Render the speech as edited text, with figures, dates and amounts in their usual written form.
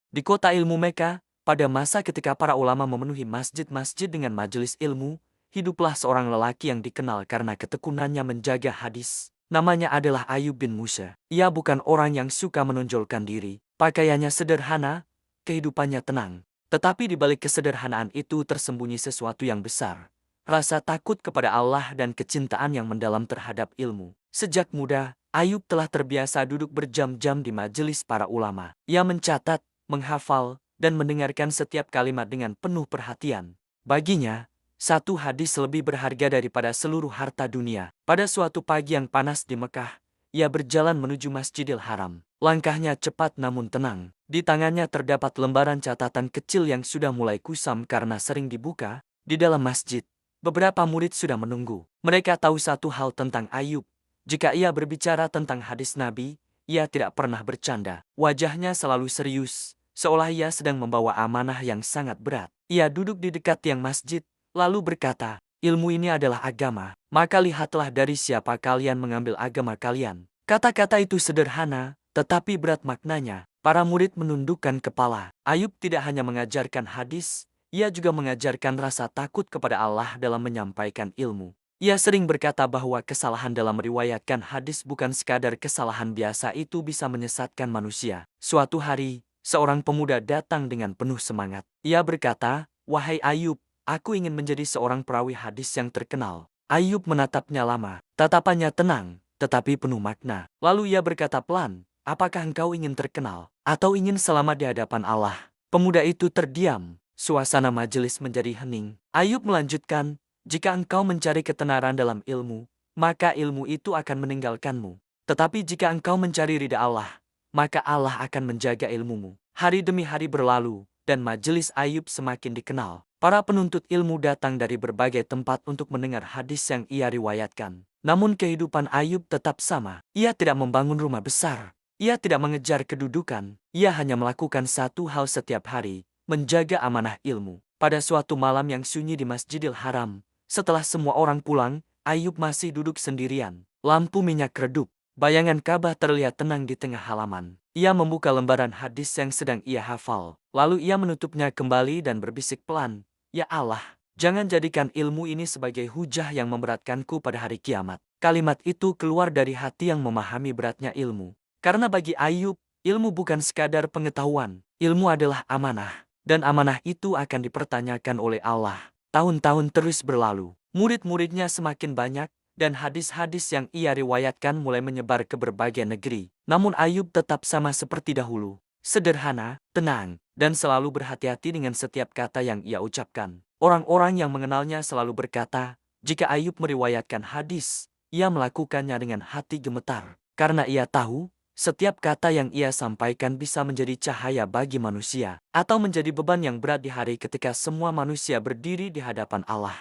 Di kota ilmu Mekah, pada masa ketika para ulama memenuhi masjid-masjid dengan majelis ilmu, hiduplah seorang lelaki yang dikenal karena ketekunannya menjaga hadis. Namanya adalah Ayub bin Musa. Ia bukan orang yang suka menonjolkan diri. Pakaiannya sederhana, kehidupannya tenang. Tetapi di balik kesederhanaan itu tersembunyi sesuatu yang besar. Rasa takut kepada Allah dan kecintaan yang mendalam terhadap ilmu. Sejak muda, Ayub telah terbiasa duduk berjam-jam di majelis para ulama. Ia mencatat, menghafal, dan mendengarkan setiap kalimat dengan penuh perhatian. Baginya, satu hadis lebih berharga daripada seluruh harta dunia. Pada suatu pagi yang panas di Mekah, ia berjalan menuju Masjidil Haram. Langkahnya cepat namun tenang. Di tangannya terdapat lembaran catatan kecil yang sudah mulai kusam karena sering dibuka. Di dalam masjid, beberapa murid sudah menunggu. Mereka tahu satu hal tentang Ayub. Jika ia berbicara tentang hadis Nabi, ia tidak pernah bercanda. Wajahnya selalu serius, seolah ia sedang membawa amanah yang sangat berat. Ia duduk di dekat tiang masjid, lalu berkata, "Ilmu ini adalah agama, maka lihatlah dari siapa kalian mengambil agama kalian." Kata-kata itu sederhana, tetapi berat maknanya. Para murid menundukkan kepala. Ayub tidak hanya mengajarkan hadis, ia juga mengajarkan rasa takut kepada Allah dalam menyampaikan ilmu. Ia sering berkata bahwa kesalahan dalam meriwayatkan hadis bukan sekadar kesalahan biasa, itu bisa menyesatkan manusia. Suatu hari, seorang pemuda datang dengan penuh semangat. Ia berkata, "Wahai Ayub, aku ingin menjadi seorang perawi hadis yang terkenal." Ayub menatapnya lama. Tatapannya tenang, tetapi penuh makna. Lalu ia berkata pelan, "Apakah engkau ingin terkenal, atau ingin selamat di hadapan Allah?" Pemuda itu terdiam. Suasana majelis menjadi hening. Ayub melanjutkan, "Jika engkau mencari ketenaran dalam ilmu, maka ilmu itu akan meninggalkanmu. Tetapi jika engkau mencari ridha Allah, maka Allah akan menjaga ilmumu." Hari demi hari berlalu, dan majelis Ayub semakin dikenal. Para penuntut ilmu datang dari berbagai tempat untuk mendengar hadis yang ia riwayatkan. Namun kehidupan Ayub tetap sama. Ia tidak membangun rumah besar. Ia tidak mengejar kedudukan. Ia hanya melakukan satu hal setiap hari, menjaga amanah ilmu. Pada suatu malam yang sunyi di Masjidil Haram, setelah semua orang pulang, Ayub masih duduk sendirian. Lampu minyak redup. Bayangan Ka'bah terlihat tenang di tengah halaman. Ia membuka lembaran hadis yang sedang ia hafal. Lalu ia menutupnya kembali dan berbisik pelan, "Ya Allah, jangan jadikan ilmu ini sebagai hujah yang memberatkanku pada hari kiamat." Kalimat itu keluar dari hati yang memahami beratnya ilmu. Karena bagi Ayub, ilmu bukan sekadar pengetahuan. Ilmu adalah amanah. Dan amanah itu akan dipertanyakan oleh Allah. Tahun-tahun terus berlalu. Murid-muridnya semakin banyak, dan hadis-hadis yang ia riwayatkan mulai menyebar ke berbagai negeri. Namun Ayub tetap sama seperti dahulu. Sederhana, tenang, dan selalu berhati-hati dengan setiap kata yang ia ucapkan. Orang-orang yang mengenalnya selalu berkata, jika Ayub meriwayatkan hadis, ia melakukannya dengan hati gemetar. Karena ia tahu, setiap kata yang ia sampaikan bisa menjadi cahaya bagi manusia, atau menjadi beban yang berat di hari ketika semua manusia berdiri di hadapan Allah.